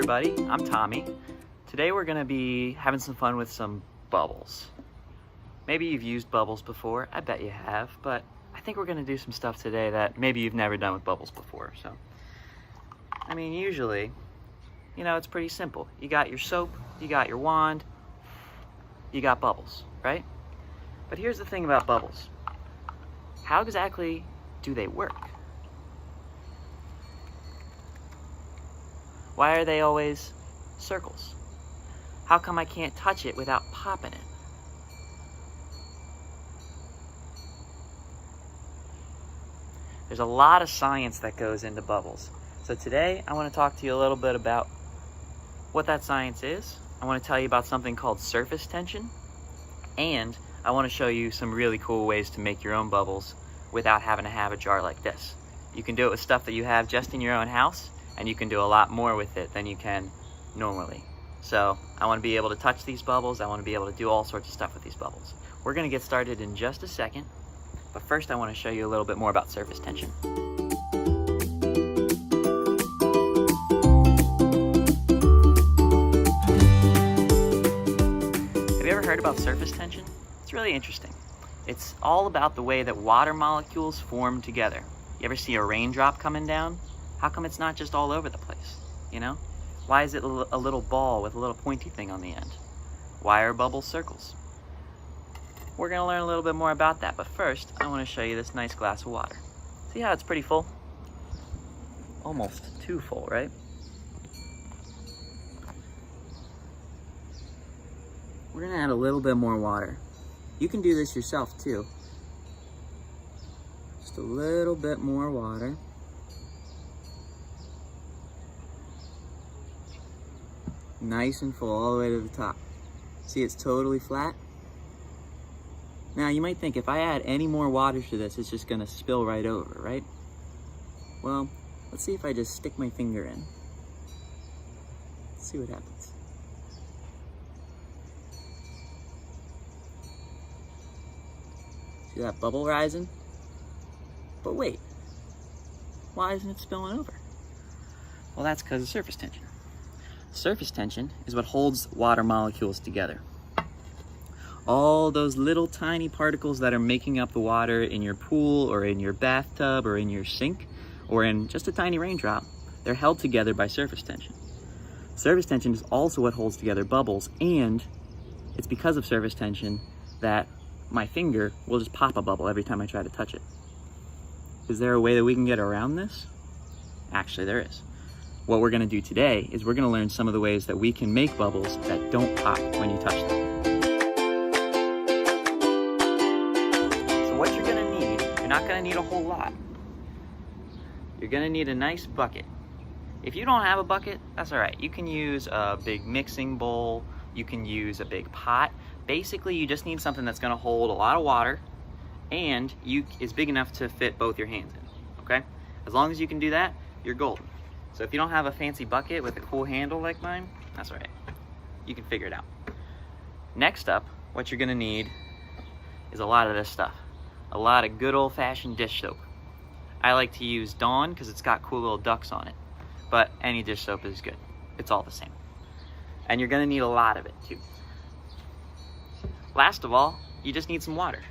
everybody, I'm Tommy. Today we're going to be having some fun with some bubbles. Maybe you've used bubbles before, I bet you have, but I think we're going to do some stuff today that maybe you've never done with bubbles before. So, I mean, usually, you know, it's pretty simple. You got your soap, you got your wand, you got bubbles, right? But here's the thing about bubbles. How exactly do they work? Why are they always circles? How come I can't touch it without popping it? There's a lot of science that goes into bubbles. So today I want to talk to you a little bit about what that science is. I want to tell you about something called surface tension. And I want to show you some really cool ways to make your own bubbles without having to have a jar like this. You can do it with stuff that you have just in your own house, and you can do a lot more with it than you can normally. So I want to be able to touch these bubbles. I want to be able to do all sorts of stuff with these bubbles. We're going to get started in just a second, but first I want to show you a little bit more about surface tension. Have you ever heard about surface tension? It's really interesting. It's all about the way that water molecules form together. You ever see a raindrop coming down? How come it's not just all over the place, you know? Why is it a little ball with a little pointy thing on the end? Why are bubbles circles? We're gonna learn a little bit more about that, but first, I wanna show you this nice glass of water. See how it's pretty full? Almost too full, right? We're gonna add a little bit more water. You can do this yourself too. Just a little bit more water. Nice and full all the way to the top. See, it's totally flat. Now you might think if I add any more water to this, it's just gonna spill right over, right? Well, let's see if I just stick my finger in. Let's see what happens. See that bubble rising? But wait, why isn't it spilling over? Well, that's because of surface tension. Surface tension is what holds water molecules together. All those little tiny particles that are making up the water in your pool or in your bathtub or in your sink or in just a tiny raindrop, they're held together by surface tension. Surface tension is also what holds together bubbles, and it's because of surface tension that my finger will just pop a bubble every time I try to touch it. Is there a way that we can get around this? Actually, there is. What we're gonna do today is we're gonna learn some of the ways that we can make bubbles that don't pop when you touch them. So what you're gonna need, you're not gonna need a whole lot. You're gonna need a nice bucket. If you don't have a bucket, that's all right. You can use a big mixing bowl, you can use a big pot. Basically, you just need something that's gonna hold a lot of water and is big enough to fit both your hands in, okay? As long as you can do that, you're golden. So if you don't have a fancy bucket with a cool handle like mine, that's all right. You can figure it out. Next up, what you're gonna need is a lot of this stuff. A lot of good old-fashioned dish soap. I like to use Dawn because it's got cool little ducks on it, but any dish soap is good. It's all the same. And you're gonna need a lot of it too. Last of all, you just need some water.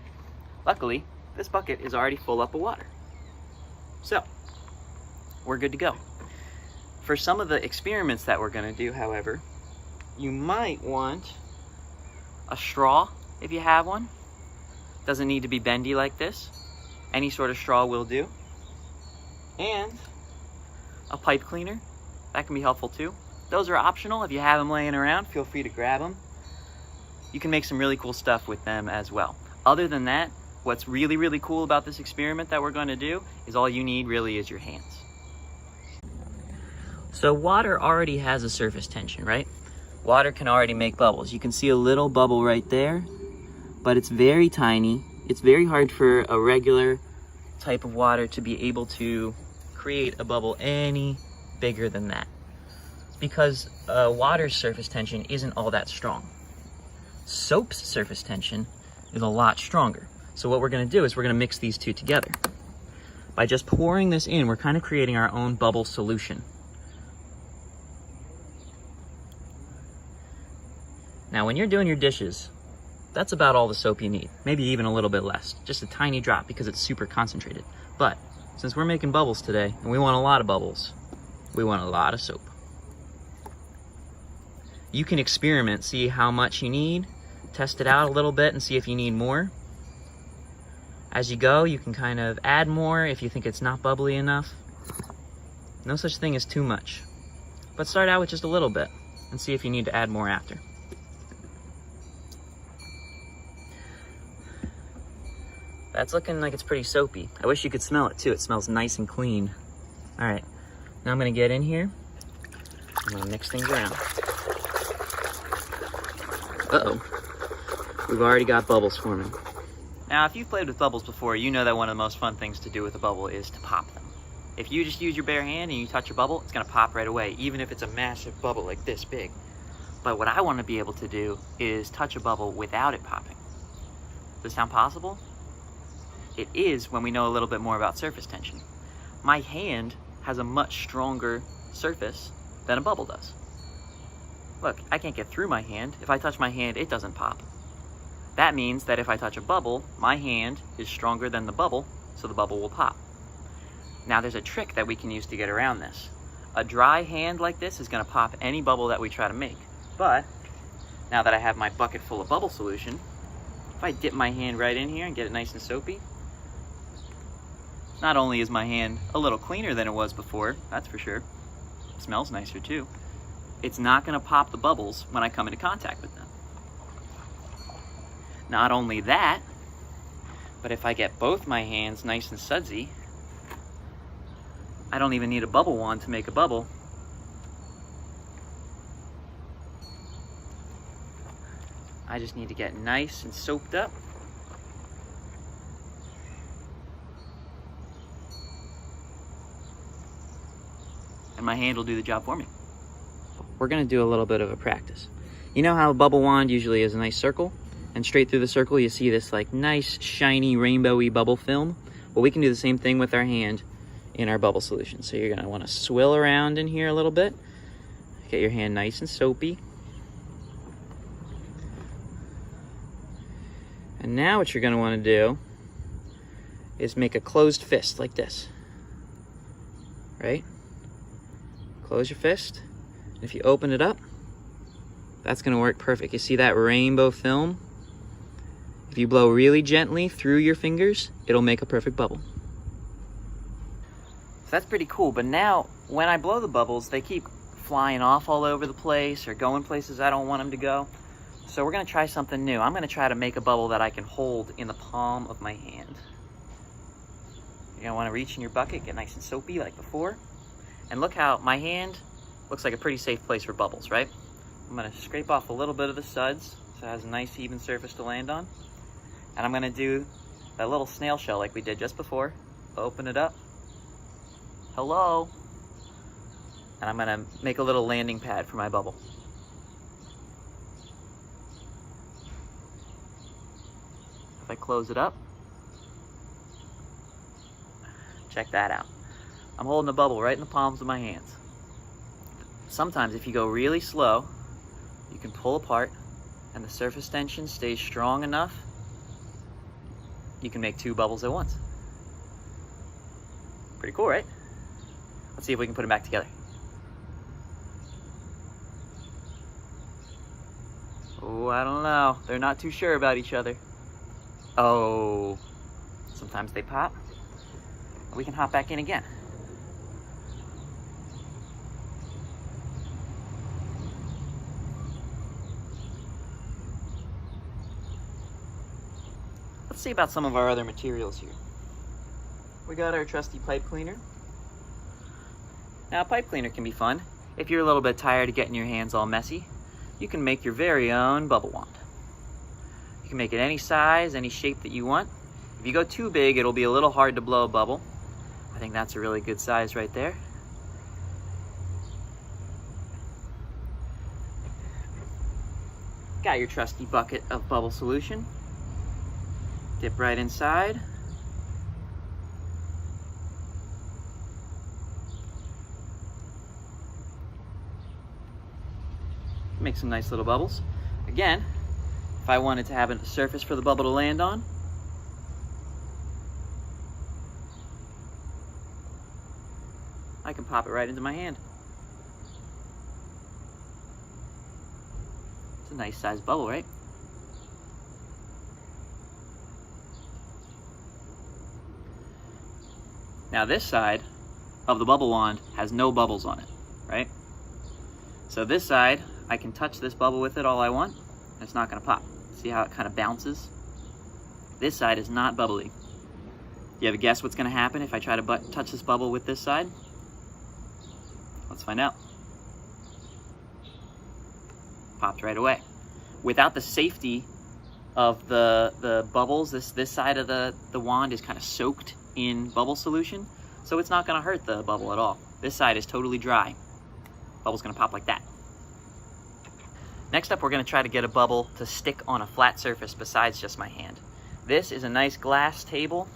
Luckily, this bucket is already full up of water. So, we're good to go. For some of the experiments that we're gonna do, however, you might want a straw if you have one. Doesn't need to be bendy like this. Any sort of straw will do. And a pipe cleaner, that can be helpful too. Those are optional. If you have them laying around, feel free to grab them. You can make some really cool stuff with them as well. Other than that, what's really, really cool about this experiment that we're gonna do is all you need really is your hands. So water already has a surface tension, right? Water can already make bubbles. You can see a little bubble right there, but it's very tiny. It's very hard for a regular type of water to be able to create a bubble any bigger than that, because water's surface tension isn't all that strong. Soap's surface tension is a lot stronger. So what we're gonna do is we're gonna mix these two together. By just pouring this in, we're kind of creating our own bubble solution. Now, when you're doing your dishes, that's about all the soap you need. Maybe even a little bit less, just a tiny drop because it's super concentrated. But since we're making bubbles today, and we want a lot of bubbles, we want a lot of soap. You can experiment, see how much you need, test it out a little bit and see if you need more. As you go, you can kind of add more if you think it's not bubbly enough. No such thing as too much. But start out with just a little bit and see if you need to add more after. That's looking like it's pretty soapy. I wish you could smell it too. It smells nice and clean. All right, now I'm gonna get in here. I'm gonna mix things around. Uh-oh, we've already got bubbles forming. Now, if you've played with bubbles before, you know that one of the most fun things to do with a bubble is to pop them. If you just use your bare hand and you touch a bubble, it's gonna pop right away, even if it's a massive bubble like this big. But what I wanna be able to do is touch a bubble without it popping. Does this sound possible? It is when we know a little bit more about surface tension. My hand has a much stronger surface than a bubble does. Look, I can't get through my hand. If I touch my hand, it doesn't pop. That means that if I touch a bubble, my hand is stronger than the bubble, so the bubble will pop. Now there's a trick that we can use to get around this. A dry hand like this is gonna pop any bubble that we try to make. But, now that I have my bucket full of bubble solution, if I dip my hand right in here and get it nice and soapy, not only is my hand a little cleaner than it was before, that's for sure, it smells nicer too. It's not gonna pop the bubbles when I come into contact with them. Not only that, but if I get both my hands nice and sudsy, I don't even need a bubble wand to make a bubble. I just need to get nice and soaped up. And my hand will do the job for me. We're gonna do a little bit of a practice. You know how a bubble wand usually is a nice circle? And straight through the circle you see this like nice, shiny, rainbowy bubble film? Well, we can do the same thing with our hand in our bubble solution. So you're gonna wanna swill around in here a little bit. Get your hand nice and soapy. And now what you're gonna wanna do is make a closed fist like this, right? Close your fist. And if you open it up, that's gonna work perfect. You see that rainbow film? If you blow really gently through your fingers, it'll make a perfect bubble. So that's pretty cool, but now when I blow the bubbles, they keep flying off all over the place or going places I don't want them to go. So we're gonna try something new. I'm gonna try to make a bubble that I can hold in the palm of my hand. You're gonna wanna reach in your bucket, get nice and soapy like before. And look how my hand looks like a pretty safe place for bubbles, right? I'm gonna scrape off a little bit of the suds so it has a nice even surface to land on. And I'm gonna do that little snail shell like we did just before. Open it up. Hello. And I'm gonna make a little landing pad for my bubble. If I close it up, check that out. I'm holding a bubble right in the palms of my hands. Sometimes if you go really slow, you can pull apart and the surface tension stays strong enough, you can make two bubbles at once. Pretty cool, right? Let's see if we can put them back together. Oh, I don't know. They're not too sure about each other. Oh, sometimes they pop. We can hop back in again. Let's see about some of our other materials here. We got our trusty pipe cleaner. Now, a pipe cleaner can be fun. If you're a little bit tired of getting your hands all messy, you can make your very own bubble wand. You can make it any size, any shape that you want. If you go too big, it'll be a little hard to blow a bubble. I think that's a really good size right there. Got your trusty bucket of bubble solution. Dip right inside. Make some nice little bubbles. again, if I wanted to have a surface for the bubble to land on, I can pop it right into my hand. It's a nice sized bubble, right? Now this side of the bubble wand has no bubbles on it, right? So this side, I can touch this bubble with it all I want, and it's not gonna pop. See how it kind of bounces? This side is not bubbly. You have a guess what's gonna happen if I try to touch this bubble with this side? Let's find out. Popped right away. Without the safety of the bubbles, this side of the wand is kind of soaked in bubble solution, so it's not gonna hurt the bubble at all. This side is totally dry. Bubble's gonna pop like that. Next up, we're gonna try to get a bubble to stick on a flat surface besides just my hand. This is a nice glass table.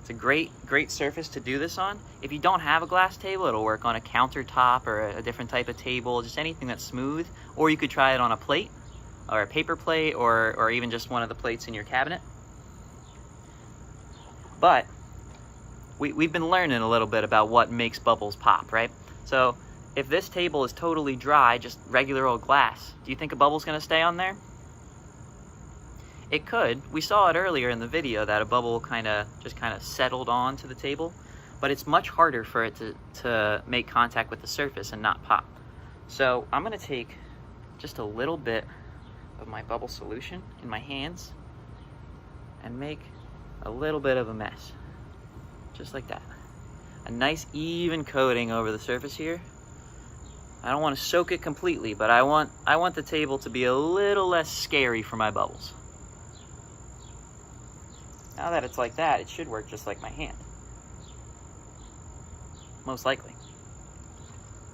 It's a great surface to do this on. If you don't have a glass table, it'll work on a countertop or a different type of table, just anything that's smooth. Or you could try it on a plate, or a paper plate, or even just one of the plates in your cabinet. But we've been learning a little bit about what makes bubbles pop, right? So if this table is totally dry, just regular old glass, do you think a bubble's gonna stay on there? It could. We saw it earlier in the video that a bubble just kind of settled onto the table, but it's much harder for it to make contact with the surface and not pop. So I'm gonna take just a little bit of my bubble solution in my hands and make a little bit of a mess, just like that. A nice even coating over the surface here. I don't want to soak it completely, but I want the table to be a little less scary for my bubbles. Now that it's like that, it should work just like my hand. Most likely.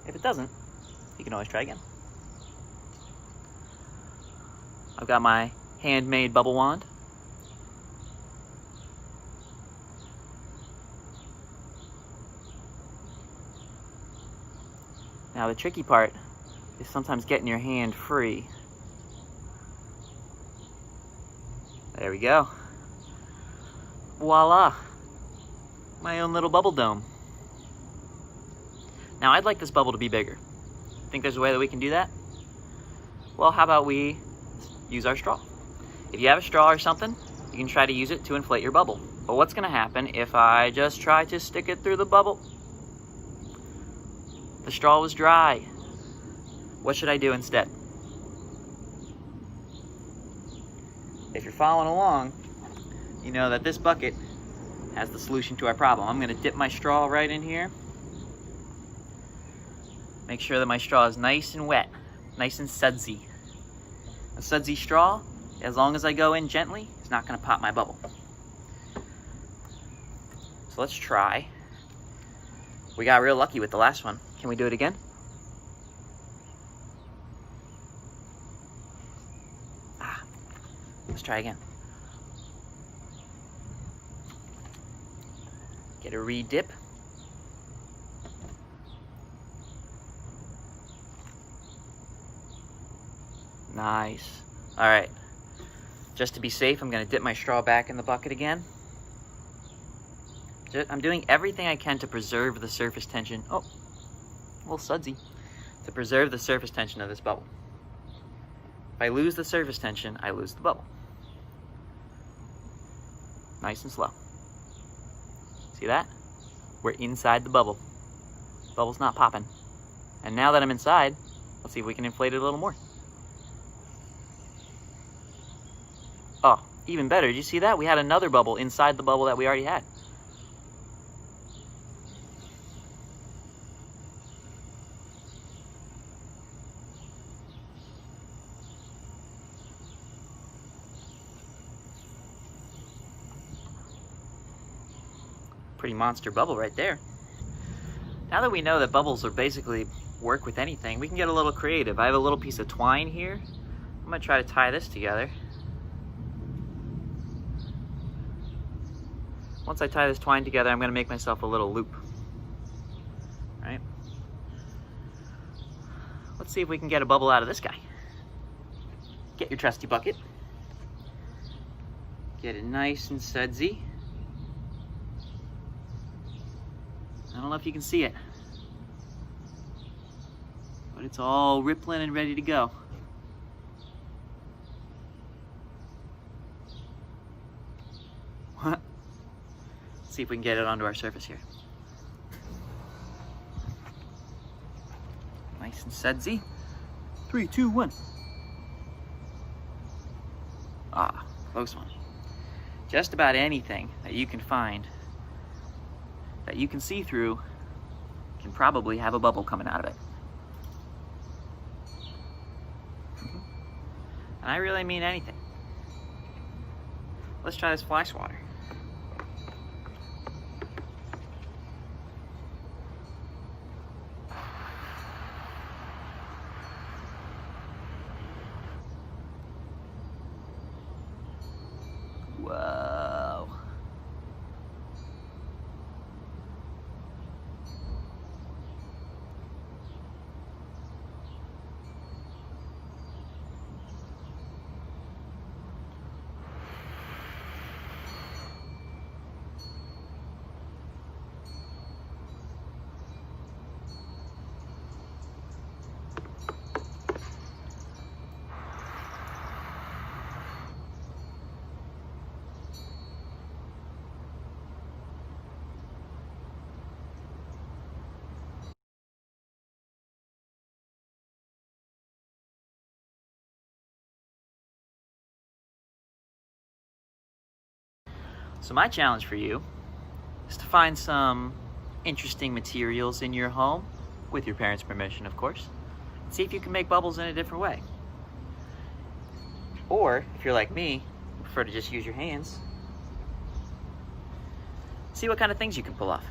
If it doesn't, you can always try again. I've got my handmade bubble wand. Now the tricky part is sometimes getting your hand free. There we go. Voila! My own little bubble dome. Now I'd like this bubble to be bigger. Think there's a way that we can do that? Well, how about we use our straw? If you have a straw or something, you can try to use it to inflate your bubble. But what's gonna happen if I just try to stick it through the bubble? The straw was dry. What should I do instead? If you're following along, you know that this bucket has the solution to our problem. I'm gonna dip my straw right in here. Make sure that my straw is nice and wet, nice and sudsy. A sudsy straw, as long as I go in gently, it's not gonna pop my bubble. So let's try. We got real lucky with the last one. Can we do it again? Let's try again. Get a re-dip. Nice. All right. Just to be safe, I'm gonna dip my straw back in the bucket again. I'm doing everything I can to preserve the surface tension. Oh, a little sudsy. To preserve the surface tension of this bubble. If I lose the surface tension, I lose the bubble. Nice and slow. See that? We're inside the bubble. Bubble's not popping. And now that I'm inside, let's see if we can inflate it a little more. Oh, even better. Did you see that? We had another bubble inside the bubble that we already had. Pretty monster bubble right there. Now that we know that bubbles are basically work with anything, we can get a little creative. I have a little piece of twine here. I'm gonna try to tie this together. Once I tie this twine together, I'm gonna make myself a little loop. Right? Let's see if we can get a bubble out of this guy. get your trusty bucket. Get it nice and sudsy. I don't know if you can see it, but it's all rippling and ready to go. Let's see if we can get it onto our surface here. Nice and sudsy. 3, 2, 1. Ah, close one. Just about anything that you can find that you can see through can probably have a bubble coming out of it. And I really mean anything. Let's try this fly swatter. Whoa. So my challenge for you is to find some interesting materials in your home, with your parents' permission, of course, and see if you can make bubbles in a different way. Or, if you're like me, you prefer to just use your hands, see what kind of things you can pull off.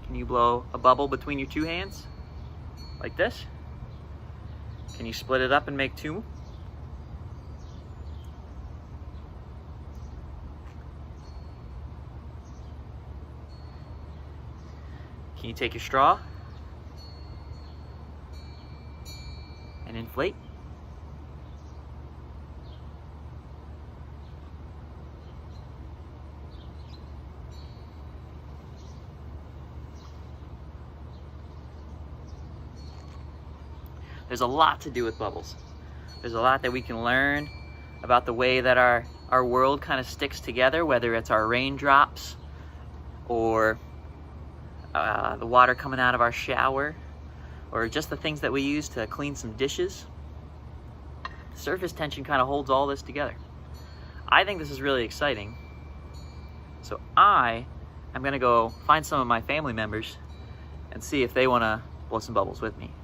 Can you blow a bubble between your two hands? Like this? Can you split it up and make two? Can you take your straw and inflate? There's a lot to do with bubbles. There's a lot that we can learn about the way that our world kind of sticks together, whether it's our raindrops or the water coming out of our shower, or just the things that we use to clean some dishes. Surface tension kind of holds all this together. I think this is really exciting. So I'm gonna go find some of my family members and see if they wanna blow some bubbles with me.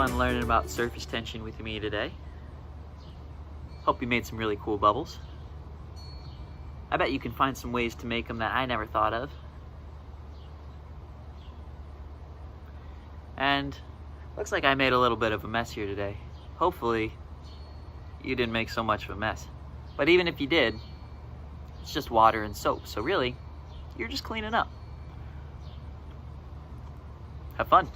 fun learning about surface tension with me today. Hope you made some really cool bubbles. I bet you can find some ways to make them that I never thought of. And looks like I made a little bit of a mess here today. Hopefully you didn't make so much of a mess. But even if you did, it's just water and soap, so really, you're just cleaning up. Have fun.